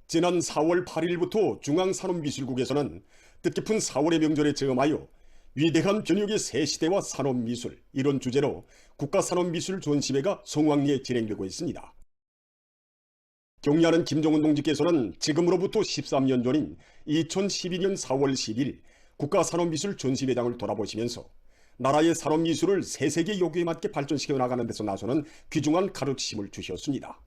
지난 4월 8일부터 중앙산업미술국에서는 뜻깊은 4월의 명절에 저음하여 위대한 변혁의 새 시대와 산업미술 이런 주제로 국가산업미술 전시회가 성황리에 진행되고 있습니다. 경리하는 김정은 동지께서는 지금으로부터 13년 전인 2012년 4월 10일 국가산업미술 전시회장을 돌아보시면서 나라의 산업미술을 새 세계 요구에 맞게 발전시켜 나가는 데서 나서는 귀중한 가르침을 주셨습니다.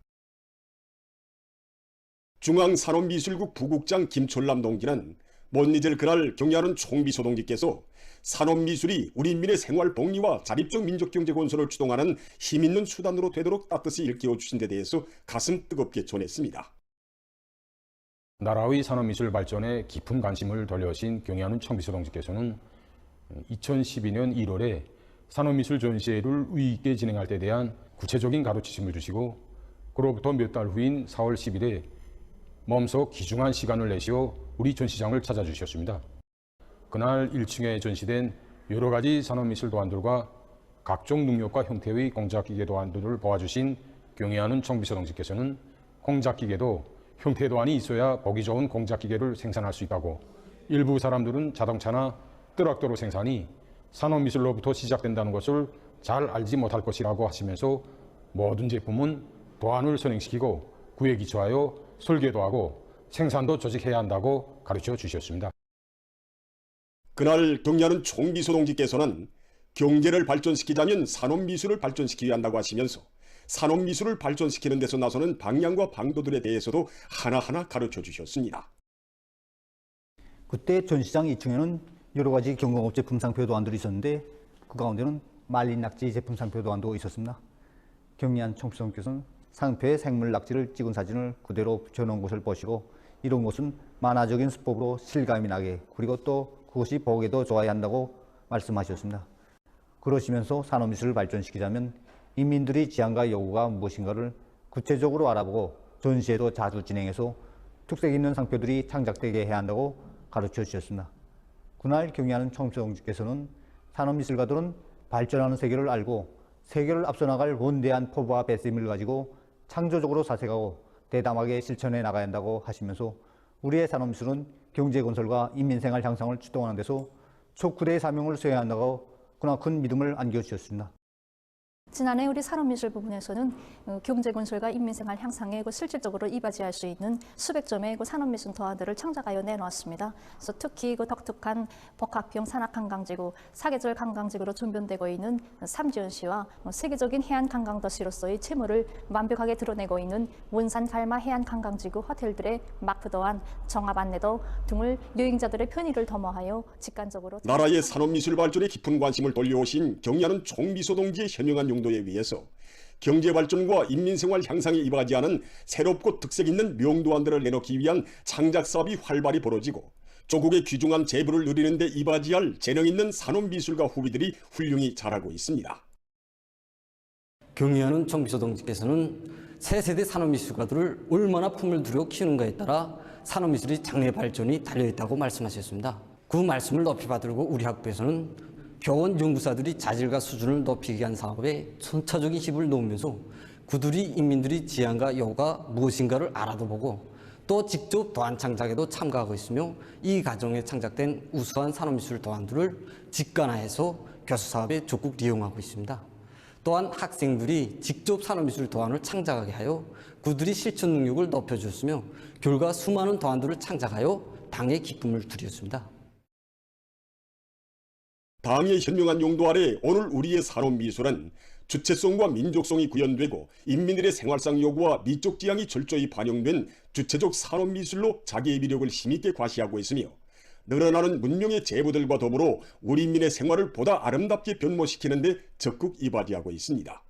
중앙산업미술국 부국장 김철남 동지는 못 잊을 그날 경리하는 총비서 동지께서 산업미술이 우리 인민의 생활 복리와 자립적 민족경제 건설을 추동하는 힘있는 수단으로 되도록 따뜻히 일깨워 주신 데 대해서 가슴 뜨겁게 전했습니다. 나라의 산업미술 발전에 깊은 관심을 돌려오신 경리하는 총비서 동지께서는 2012년 1월에 산업미술 전시회를 의의 있게 진행할 때 대한 구체적인 가르치심을 주시고 그로부터 몇 달 후인 4월 10일에 몸소 귀중한 시간을 내시어 우리 전시장을 찾아주셨습니다. 그날 1층에 전시된 여러 가지 산업미술 도안들과 각종 능력과 형태의 공작기계 도안들을 보아주신 경의하는 총비서 동지께서는 공작기계도 형태 도안이 있어야 보기 좋은 공작기계를 생산할 수 있다고, 일부 사람들은 자동차나 트럭도로 생산이 산업미술로부터 시작된다는 것을 잘 알지 못할 것이라고 하시면서 모든 제품은 도안을 선행시키고 구에 기초하여 설계도 하고 생산도 조직해야 한다고 가르쳐 주셨습니다. 그날 경리하는 총비서 동지께서는 경제를 발전시키자면 산업미술을 발전시켜야 한다고 하시면서 산업미술을 발전시키는 데서 나서는 방향과 방도들에 대해서도 하나하나 가르쳐 주셨습니다. 그때 전시장 2층에는 여러 가지 경공업 제품 상표 도안들이 있었는데 그 가운데는 말린 낙지 제품 상표 도안도 있었습니다. 경리한 총비서 동지께서는 상표에 생물 낙지를 찍은 사진을 그대로 붙여놓은 것을 보시고 이런 것은 만화적인 수법으로 실감이 나게, 그리고 또 그것이 보기에도 좋아야 한다고 말씀하셨습니다. 그러시면서 산업미술을 발전시키자면 인민들의 지향과 요구가 무엇인가를 구체적으로 알아보고 전시회도 자주 진행해서 특색 있는 상표들이 창작되게 해야 한다고 가르쳐 주셨습니다. 그날 경의하는 총비서 동지께서는 산업미술가들은 발전하는 세계를 알고 세계를 앞서 나갈 원대한 포부와 배심을 가지고 창조적으로 사색하고 대담하게 실천해 나가야 한다고 하시면서 우리의 산업미술은 경제건설과 인민생활 향상을 추동하는 데서 촉구대의 사명을 수행해야 한다고 그나큰 믿음을 안겨주셨습니다. 지난해 우리 산업미술 부분에서는 경제건설과 인민생활 향상에 실질적으로 이바지할 수 있는 수백 점의 산업미술 도안들을 창작하여 내놓았습니다. 그래서 특히 독특한 복합형 산악관광지구, 사계절 관광지구로 전변되고 있는 삼지연시와 세계적인 해안 관광도시로서의 채무를 완벽하게 드러내고 있는 원산 갈마 해안 관광지구 호텔들의 마크 도안, 정합 안내도 등을 여행자들의 편의를 도모하여 직관적으로 나라의 산업미술 발전에 깊은 관심을 돌려오신 경리하는 총비서 동지의 현명한 용도에 의해서 경제발전과 인민생활 향상에 이바지하는 새롭고 특색 있는 명도안들을 내놓기 위한 창작사업이 활발히 벌어지고 조국의 귀중한 재부를 누리는 데 이바지할 재능 있는 산업미술가 후비들이 훌륭히 자라고 있습니다. 경의하는 총비서 동지께서는 새 세대 산업미술가들을 얼마나 품을 들여 키우는가에 따라 산업미술의 장래 발전이 달려있다고 말씀하셨습니다. 그 말씀을 높이 받들고 우리 학부에서는 교원 연구사들이 자질과 수준을 높이기 위한 사업에 선차적인 힘을 놓으면서 그들이 인민들의 지향과 요구가 무엇인가를 알아도 보고 또 직접 도안 창작에도 참가하고 있으며 이 과정에 창작된 우수한 산업미술 도안들을 직관화해서 교수사업에 적극 이용하고 있습니다. 또한 학생들이 직접 산업미술 도안을 창작하게 하여 그들이 실천 능력을 높여주었으며 결과 수많은 도안들을 창작하여 당에 기쁨을 드렸습니다. 당의 현명한 용도 아래 오늘 우리의 산업미술은 주체성과 민족성이 구현되고 인민들의 생활상 요구와 미적 지향이 철저히 반영된 주체적 산업미술로 자기의 미력을 힘있게 과시하고 있으며 늘어나는 문명의 제보들과 더불어 우리 인민의 생활을 보다 아름답게 변모시키는 데 적극 이바지하고 있습니다.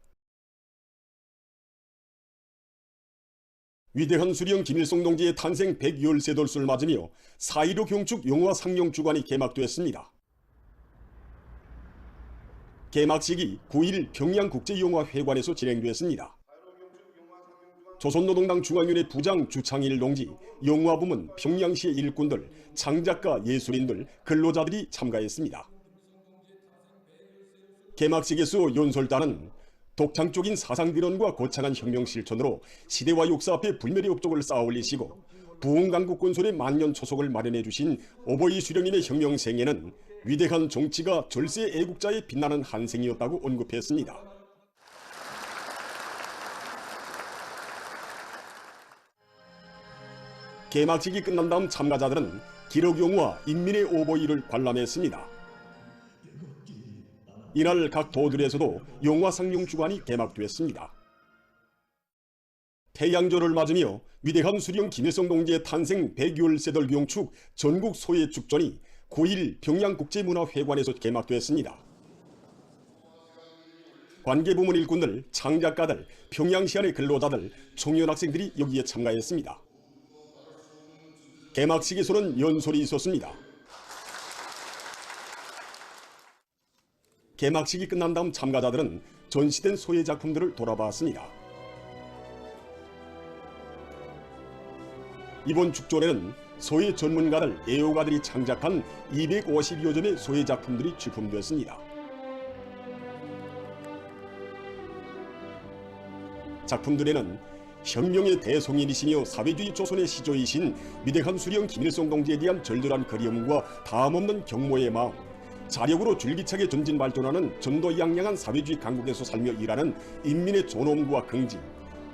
위대한 수령 김일성 동지의 탄생 110세 돌수를 맞으며 4.15 경축 영화 상영 주관이 개막되었습니다. 개막식이 9일 평양국제영화회관에서 진행됐습니다. 조선노동당 중앙위원회 부장 주창일 동지, 영화부문, 평양시의 일꾼들, 창작가, 예술인들, 근로자들이 참가했습니다. 개막식에서 윤솔단은 독창적인 사상들원과 거창한 혁명 실천으로 시대와 역사 앞에 불멸의 업적을 쌓아 올리시고 부흥강국건설의 만년 초석을 마련해 주신 오보이 수령님의 혁명 생애는 위대한 정치가 절세 애국자의 빛나는 한 생이었다고 언급했습니다. 개막식이 끝난 다음 참가자들은 기록영화 인민의 오보이를 관람했습니다. 이날 각 도들에서도 영화 상영 주간이 개막됐습니다. 태양절을 맞으며 위대한 수령 김일성 동지의 탄생 100열세들 경축 전국 소외 축전이 9일 평양국제문화회관에서 개막됐습니다. 관계부문 일꾼들, 창작가들, 평양시안의 근로자들, 청년 학생들이 여기에 참가했습니다. 개막식에서는 연설이 있었습니다. 개막식이 끝난 다음 참가자들은 전시된 소외 작품들을 돌아봤습니다. 이번 축전에는 소외 전문가들, 애호가들이 창작한 250여 점의 소외 작품들이 출품됐습니다. 작품들에는 혁명의 대성인이시며 사회주의 조선의 시조이신 위대한 수령 김일성 동지에 대한 절절한 그리움과 다함없는 경모의 마음, 자력으로 줄기차게 전진 발전하는 전도양양한 사회주의 강국에서 살며 일하는 인민의 존엄과 긍지,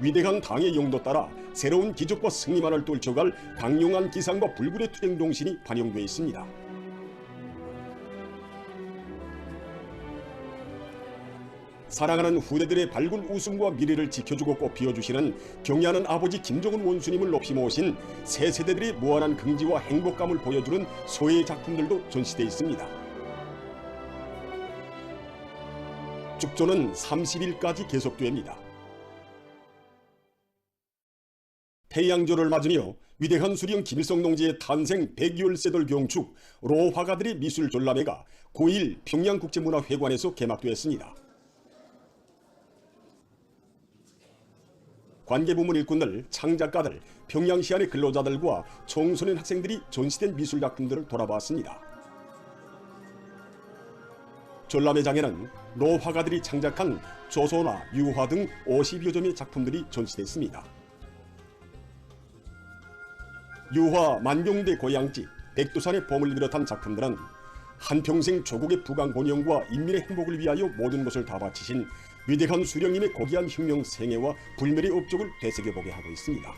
위대한 당의 용도 따라 새로운 기적과 승리만을 떨쳐갈 강용한 기상과 불굴의 투쟁 정신이 반영되어 있습니다. 사랑하는 후대들의 밝은 웃음과 미래를 지켜주고 꽃피워주시는 경애하는 아버지 김정은 원수님을 높이 모신 새 세대들의 무한한 긍지와 행복감을 보여주는 소외 작품들도 전시되어 있습니다. 축조는 30일까지 계속됩니다. 태양절을 맞으며 위대한 수령 김일성 동지의 탄생 100열세들 경축 로화가들의 미술 전람회가 9일 평양국제문화회관에서 개막되었습니다. 관계부문 일꾼들, 창작가들, 평양시안의 근로자들과 청소년 학생들이 전시된 미술작품들을 돌아봤습니다. 전람회장에는 노화가들이 창작한 조소나 유화 등 50여 점의 작품들이 전시됐습니다. 유화 만병대 고향집, 백두산의 봄을 비롯한 작품들은 한평생 조국의 부강본영과 인민의 행복을 위하여 모든 것을 다 바치신 위대한 수령님의 고귀한 혁명 생애와 불멸의 업적을 되새겨보게 하고 있습니다.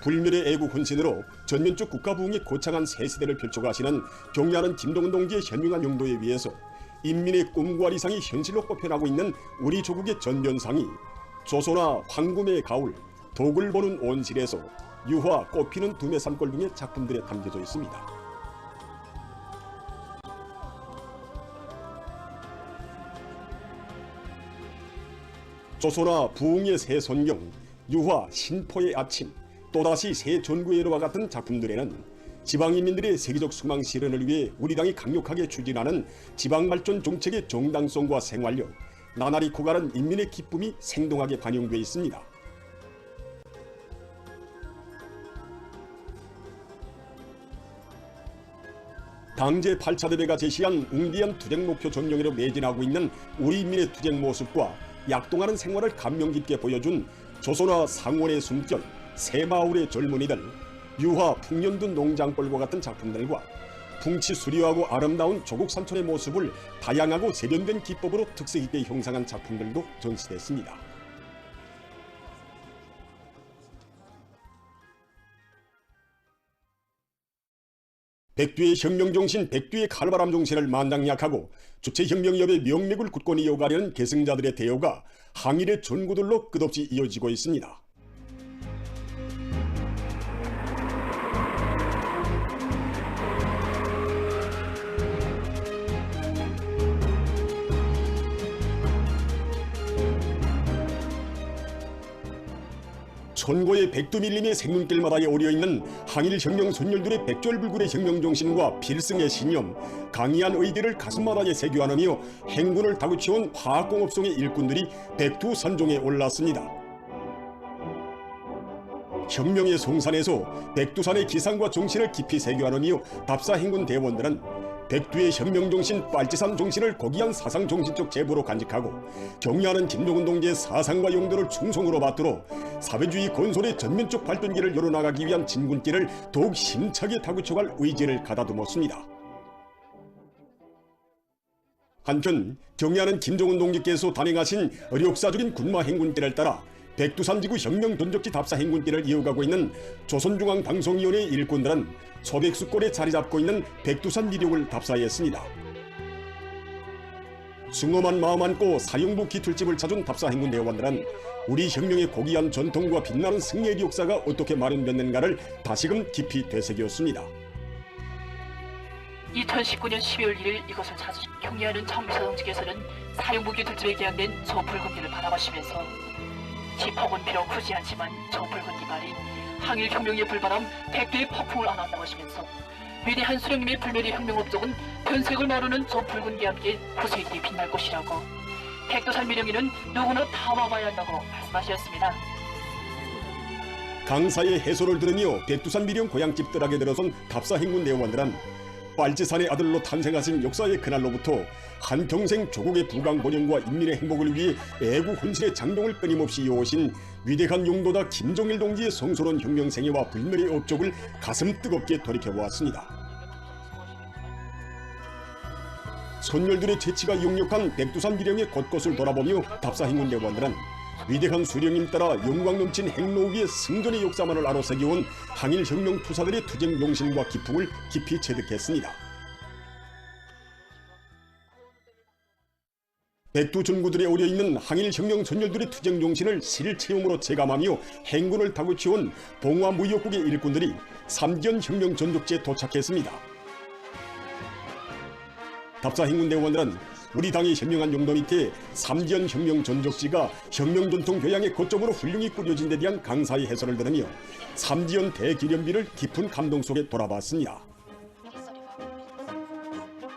불멸의 애국 헌신으로 전면적 국가부흥의 거창한 새 시대를 펼쳐가시는 경애하는 김동은 동지의 현명한 용도에 의해서 인민의 꿈과理想이 현실로 꼽혀나고 있는 우리 조국의 전면상이 조소나 황금의 가을, 독을 보는 온실에서 유화 꽃피는 두메산골 등의 작품들에 담겨져 있습니다. 조소나 부흥의 새 손경, 유화 신포의 아침, 또다시 새 전구애로와 같은 작품들에는 지방인민들의 세계적 수망 실현을 위해 우리 당이 강력하게 추진하는 지방발전 정책의 정당성과 생활력, 나날이 고가는 인민의 기쁨이 생동하게 반영되어 있습니다. 당제 8차 대회가 제시한 웅비한 투쟁 목표 전령으로 매진하고 있는 우리 인민의 투쟁 모습과 약동하는 생활을 감명 깊게 보여준 조선화 상원의 숨결, 새마을의 젊은이들, 유화 풍년둔 농장벌과 같은 작품들과 풍치 수려하고 아름다운 조국 산촌의 모습을 다양하고 세련된 기법으로 특색 있게 형상한 작품들도 전시됐습니다. 백두의 혁명정신, 백두의 칼바람 정신을 만장약하고 주체혁명협의 명맥을 굳건히 이어가려는 계승자들의 대여가 항일의 전구들로 끝없이 이어지고 있습니다. 천고의 백두밀림의 생눈길마다에 오려있는 항일혁명 선열들의 백절불굴의 혁명정신과 필승의 신념, 강이한 의지를 가슴마다에 새겨 안으며 행군을 다구치온 화학공업성의 일꾼들이 백두산종에 올랐습니다. 혁명의 송산에서 백두산의 기상과 정신을 깊이 새겨 안으며 답사행군 대원들은 백두의 혁명정신 빨치산 정신을 고귀한 사상정신적 제보로 간직하고 경의하는 김정은 동지의 사상과 용도를 충성으로 받들어 사회주의 건설의 전면적 발전기를 열어나가기 위한 진군길을 더욱 힘차게 다구쳐갈 의지를 가다듬었습니다. 한편 경의하는 김정은 동지께서 단행하신 역사적인 군마 행군길을 따라 백두산지구 혁명전적지 답사 행군길을 이어가고 있는 조선중앙방송위원회 일꾼들은 소백수골에 자리잡고 있는 백두산 미력을 답사했습니다. 숭엄한 마음 안고 사령부 기틀집을 찾은 답사 행군 대원들은 우리 혁명의 고귀한 전통과 빛나는 승리의 역사가 어떻게 마련됐는가를 다시금 깊이 되새겼습니다. 2019년 12월 1일 이것을 찾으신 경의하는 청비서 동지께서는 사령부 기틀집에 기한된 저 붉은 길을 바라보시면서 지폭은 비록 크지 않지만 저 붉은 이발이 항일혁명의 불바람 백대의 폭풍을 안았다고 하시면서 위대한 수령님의 불멸의 혁명 업적은 변색을 모르는 저 붉은 기 함께 구수있게 빛날 것이라고 백두산 미령이는 누구나 다 와봐야 한다고 말씀하셨습니다. 강사의 해설을 들으며 백두산 미령 고향집 뜰하게 들어선 답사 행군 대원들은 빨치산의 아들로 탄생하신 역사의 그날로부터 한평생 조국의 부강 번영과 인민의 행복을 위해 애국 혼신의 장동을 끊임없이 이어오신 위대한 용도다 김정일 동지의 성스러운 혁명 생애와 불멸의 업적을 가슴 뜨겁게 돌이켜보았습니다. 선열들의 재치가 역력한 백두산 미령의 곳곳을 돌아보며 답사 행군 대원들은 위대한 수령님 따라 영광 넘친 행로 위에 승전의 역사만을 아로새겨온 항일혁명 투사들의 투쟁 용신과 기풍을 깊이 체득했습니다. 백두 전구들에 오려있는 항일혁명 선열들의 투쟁 용신을 실체험으로 체감하며 행군을 다구치온 봉화무역국의 일꾼들이 삼지연 혁명 전적지에 도착했습니다. 답사 행군 대원들은 우리 당의 현명한 용도 밑에 삼지연 혁명 전적지가 혁명 전통 교양의 거점으로 훌륭히 꾸려진 데 대한 강사의 해설을 들으며 삼지연 대기념비를 깊은 감동 속에 돌아봤습니다.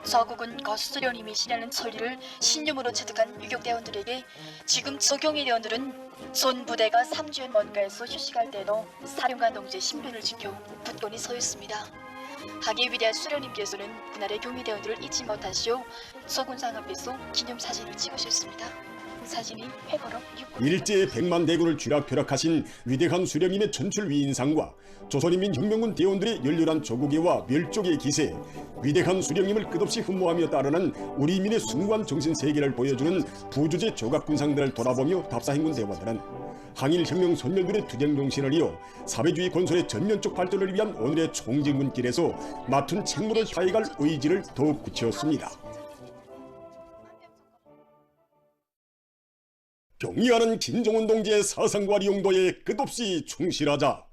서국은 거수령님이 시라는 설리를 신념으로 체득한 유격대원들에게 지금 소경의 대원들은 손 부대가 삼지연 먼가에서 휴식할 때도 사령관 동지의 신변을 지켜 굳건히 서 있습니다. 하기 위대한 수령님께서는 그날의 경위대원들을 잊지 못하시오 소군상 앞에서 기념사진을 찍으셨습니다. 사진이 회고록 일제의 백만 대군을 쥐락펴락하신 위대한 수령님의 전출 위인상과 조선인민혁명군 대원들의 열렬한 조국애와 멸족의 기세, 위대한 수령님을 끝없이 흠모하며 따르는 우리 인민의 숭고한 정신세계를 보여주는 부주제 조각군상들을 돌아보며 답사행군 대원들은 항일혁명 선열들의 투쟁정신을 이어 사회주의 건설의 전면적 발전을 위한 오늘의 총진군길에서 맡은 책무를 다해갈 의지를 더욱 굳혔습니다. 경의하는 김정은 동지의 사상과 용도에 끝없이 충실하자.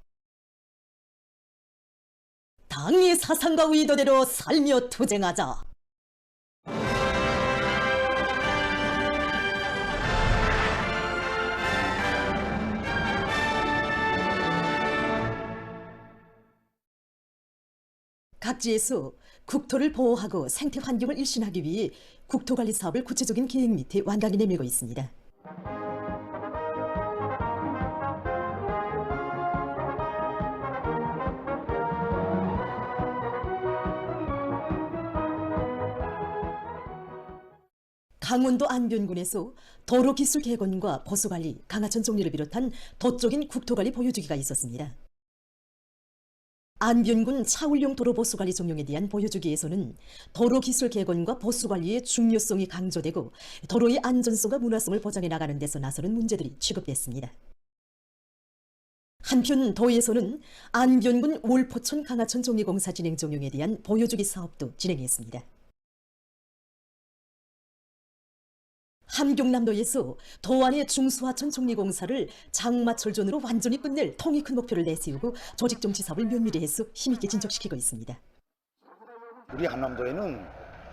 당의 사상과 의도대로 살며 투쟁하자. 각지에서 국토를 보호하고 생태 환경을 일신하기 위해 국토관리 사업을 구체적인 계획 밑에 완강히 내밀고 있습니다. 강원도 안변군에서 도로기술개건과 보수관리, 강하천 정리를 비롯한 도적인 국토관리 보여주기가 있었습니다. 안변군 차울령 도로보수관리 종용에 대한 보여주기에서는 도로기술개건과 보수관리의 중요성이 강조되고 도로의 안전성과 문화성을 보장해 나가는 데서 나서는 문제들이 취급됐습니다. 한편 도에서는 안변군 올포천 강하천 정리공사 진행 종용에 대한 보여주기 사업도 진행했습니다. 함경남도에서 도안의 중수하천 정리공사를 장마철전으로 완전히 끝낼 통이 큰 목표를 내세우고 조직정치 사업을 면밀히 해서 힘있게 진척시키고 있습니다. 우리 한남도에는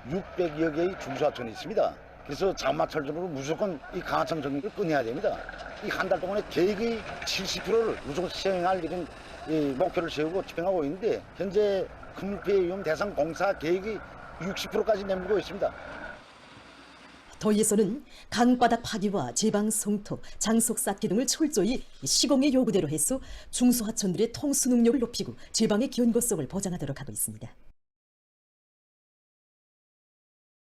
600여 개의 중수하천이 있습니다. 그래서 자마철적으로 무조건 이 강하천 정리를 끊어야 됩니다. 이 한 달 동안에 계획의 70%를 무조건 시행할 이런 목표를 세우고 집행하고 있는데 현재 큰 피해 위험 대상 공사 계획이 60%까지 내밀고 있습니다. 더위에서는 강바닥 파기와 제방 송토, 장속 쌓기 등을 철저히 시공의 요구대로 해서 중소하천들의 통수 능력을 높이고 제방의 견고성을 보장하도록 하고 있습니다.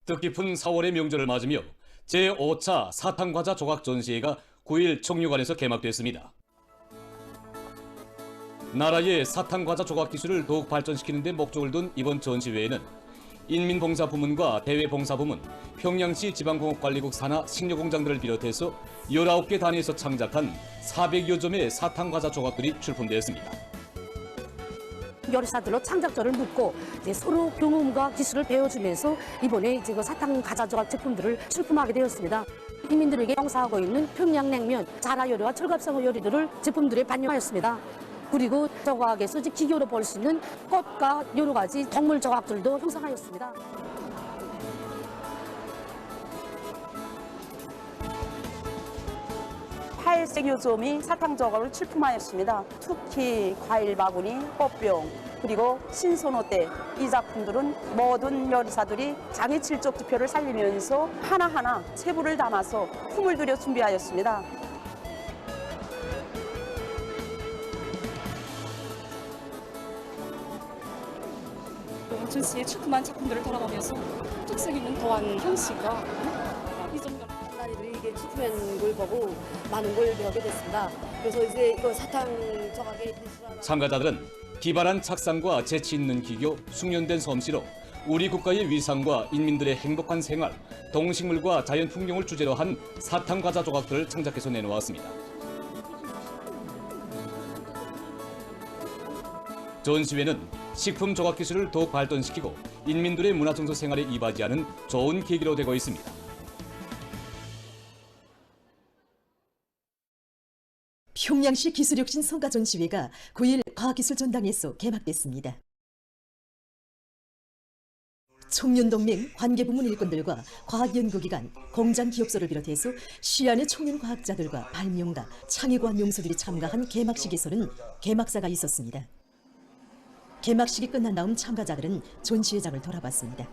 뜻깊은 4월의 명절을 맞으며 제5차 사탕과자 조각 전시회가 9일 청류관에서 개막됐습니다. 나라의 사탕과자 조각 기술을 더욱 발전시키는 데 목적을 둔 이번 전시회에는 인민봉사부문과 대외봉사부문, 평양시 지방공업관리국 산하 식료공장들을 비롯해서 19개 단위에서 창작한 400여 점의 사탕과자 조각들이 출품되었습니다. 요리사들로 창작자를 묻고 이제 서로 경험과 기술을 배워주면서 이번에 이제 그 사탕 과자 조각 제품들을 출품하게 되었습니다. 인민들에게 봉사하고 있는 평양냉면, 자라 요리와 철갑상어 요리들을 제품들에 반영하였습니다. 그리고 조각에서 이제 기교로 볼 수 있는 꽃과 여러 가지 동물 조각들도 형성하였습니다. 팔색요점이 사탕 조각을 출품하였습니다. 특히 과일 바구니, 꽃병, 그리고 신선호대 이 작품들은 모든 요리사들이 장애 칠적 지표를 살리면서 하나하나 세부를 담아서 품을 들여 준비하였습니다. 전시에 출품한 작품들을 돌아보면서 특색 있는 도안 형식과 이 정도 단위들이 이게 출품한 걸 보고 많은 걸 배우게 됐습니다. 그래서 이제 이거 사탕 조각의 참가자들은 기발한 착상과 재치 있는 기교, 숙련된 솜씨로 우리 국가의 위상과 인민들의 행복한 생활, 동식물과 자연 풍경을 주제로 한 사탕 과자 조각들을 창작해서 내놓았습니다. 전시회는 식품 조각 기술을 더욱 발전시키고 인민들의 문화정서 생활에 이바지하는 좋은 계기로 되고 있습니다. 평양시 기술혁신 성과 전시회가 9일 과학기술 전당에서 개막됐습니다. 청년동맹, 관계부문 일꾼들과 과학연구기관, 공장기업소를 비롯해서 시안의 청년 과학자들과 발명가, 창의과 명수들이 참가한 개막식에서는 개막사가 있었습니다. 개막식이 끝난 다음 참가자들은 전시회장을 돌아봤습니다.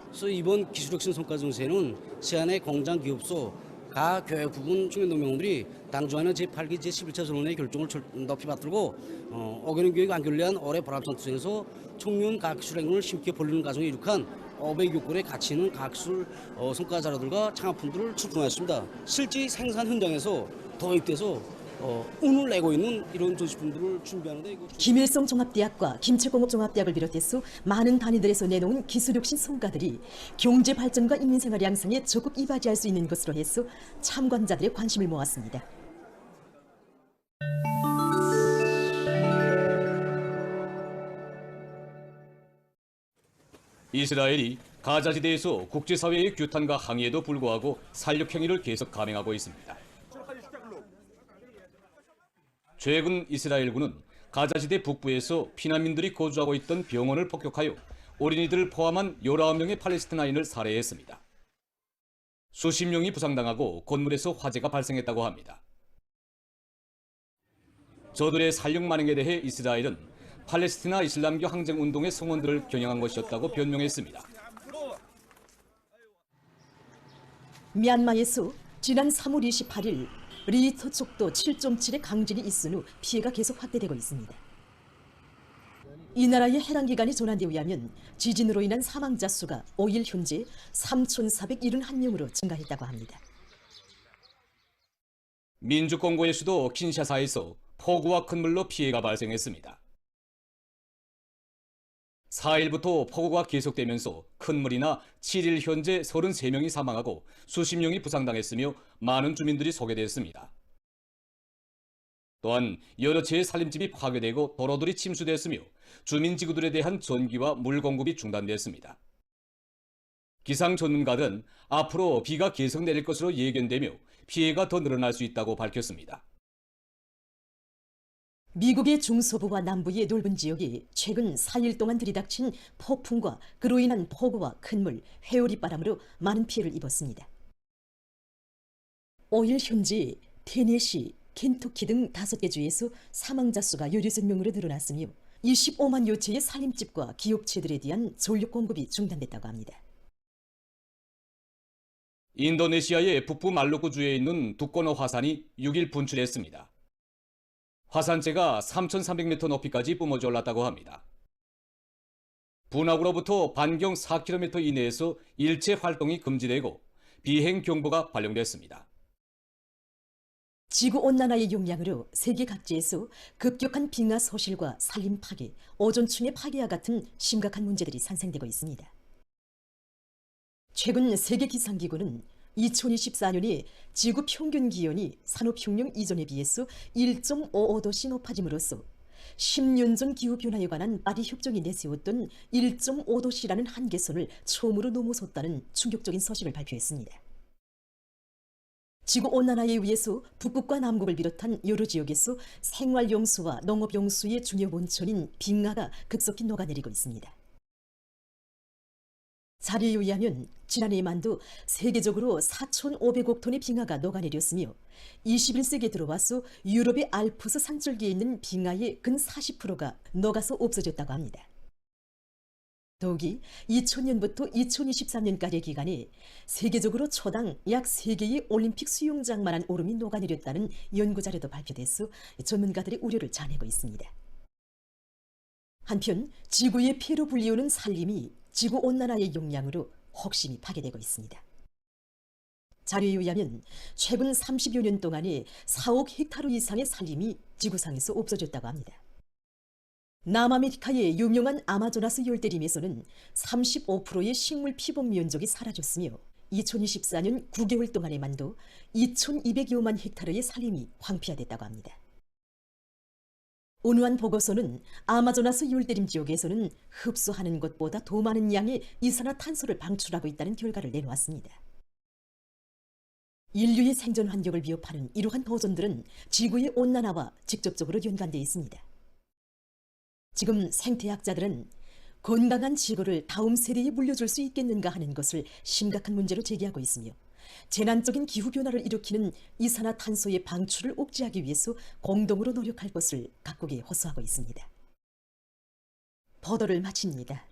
그래서 이번 기술혁신 성과 전시회는 시안의 공장기업소, 가교육부문 청년동맹원들이 당주하는 제8기 제11차 전원의 결정을 높이 받들고 어견인 교육 안교를 위한 올해 보람찬 투쟁에서 청년 과학기술 행군을 심게 벌리는 과정에 이룩한 500여 건의 가치 있는 과학기술 성과 자료들과 창업품들을 출품하였습니다. 실제 생산 현장에서 도입돼서 운을 내고 있는 이런 전시품들을 준비하는데 김일성 종합대학과 김책공업 종합대학을 비롯해서 많은 단위들에서 내놓은 기술혁신 성과들이 경제 발전과 인민생활 양상에 적극 이바지할 수 있는 것으로 해서 참관자들의 관심을 모았습니다. 이스라엘이 가자지대에서 국제사회의 규탄과 항의에도 불구하고 살육 행위를 계속 감행하고 있습니다. 최근 이스라엘군은 가자지대 북부에서 피난민들이 거주하고 있던 병원을 폭격하여 어린이들을 포함한 19명의 팔레스티나인을 살해했습니다. 수십 명이 부상당하고 건물에서 화재가 발생했다고 합니다. 저들의 살육 만행에 대해 이스라엘은 팔레스티나 이슬람교 항쟁운동의 성원들을 겨냥한 것이었다고 변명했습니다. 미얀마에서 지난 3월 28일 리히터 촉도 7.7의 강진이 있은 후 피해가 계속 확대되고 있습니다. 이 나라의 해당 기관의 전환에 의하면 지진으로 인한 사망자 수가 5일 현재 3,471명으로 증가했다고 합니다. 민주공화국의 수도 킨샤사에서 폭우와 큰 물로 피해가 발생했습니다. 4일부터 폭우가 계속되면서 큰 물이나 7일 현재 33명이 사망하고 수십 명이 부상당했으며 많은 주민들이 소개됐습니다. 또한 여러 채의 살림집이 파괴되고 도로들이 침수됐으며 주민지구들에 대한 전기와 물 공급이 중단됐습니다. 기상 전문가들은 앞으로 비가 계속 내릴 것으로 예견되며 피해가 더 늘어날 수 있다고 밝혔습니다. 미국의 중서부와 남부의 넓은 지역이 최근 4일 동안 들이닥친 폭풍과 그로 인한 폭우와 큰물, 회오리 바람으로 많은 피해를 입었습니다. 5일 현지 테네시, 켄투키 등 5개 주에서 사망자 수가 16명으로 늘어났으며 25만여 채의 살림집과 기업체들에 대한 전력 공급이 중단됐다고 합니다. 인도네시아의 북부 말루쿠주에 있는 두코노 화산이 6일 분출했습니다. 화산재가 3,300m 높이까지 뿜어져 올랐다고 합니다. 분화구로부터 반경 4km 이내에서 일체 활동이 금지되고 비행 경보가 발령됐습니다. 지구온난화의 영향으로 세계 각지에서 급격한 빙하 소실과 산림 파괴, 오존층의 파괴와 같은 심각한 문제들이 산생되고 있습니다. 최근 세계기상기구는 2024년에 지구 평균 기온이 산업혁명 이전에 비해서 1.55도씩 높아짐으로써 10년 전 기후변화에 관한 파리 협정이 내세웠던 1.5도씨라는 한계선을 처음으로 넘어섰다는 충격적인 소식을 발표했습니다. 지구온난화에 의해서 북극과 남극을 비롯한 여러 지역에서 생활용수와 농업용수의 중요 원천인 빙하가 급속히 녹아내리고 있습니다. 자료에 의하면 지난해에만도 세계적으로 4,500억 톤의 빙하가 녹아내렸으며 21세기에 들어와서 유럽의 알프스 산줄기에 있는 빙하의 근 40%가 녹아서 없어졌다고 합니다. 더욱이 2000년부터 2023년까지의 기간에 세계적으로 초당 약 3개의 올림픽 수영장만한 얼음이 녹아내렸다는 연구자료도 발표돼서 전문가들의 우려를 자내고 있습니다. 한편 지구의 폐로 불리우는 산림이 지구온난화의 영향으로 혹심이 파괴되고 있습니다. 자료에 의하면 최근 30여 년 동안에 4억 헥타르 이상의 산림이 지구상에서 없어졌다고 합니다. 남아메리카의 유명한 아마조나스 열대림에서는 35%의 식물 피복 면적이 사라졌으며 2024년 9개월 동안에만도 2,200여만 헥타르의 산림이 황폐화됐다고 합니다. 온유한 보고서는 아마조나스 열대림 지역에서는 흡수하는 것보다 더 많은 양의 이산화탄소를 방출하고 있다는 결과를 내놓았습니다. 인류의 생존 환경을 위협하는 이러한 도전들은 지구의 온난화와 직접적으로 연관되어 있습니다. 지금 생태학자들은 건강한 지구를 다음 세대에 물려줄 수 있겠는가 하는 것을 심각한 문제로 제기하고 있으며 재난적인 기후변화를 일으키는 이산화탄소의 방출을 억제하기 위해서 공동으로 노력할 것을 각국에 호소하고 있습니다. 보도를 마칩니다.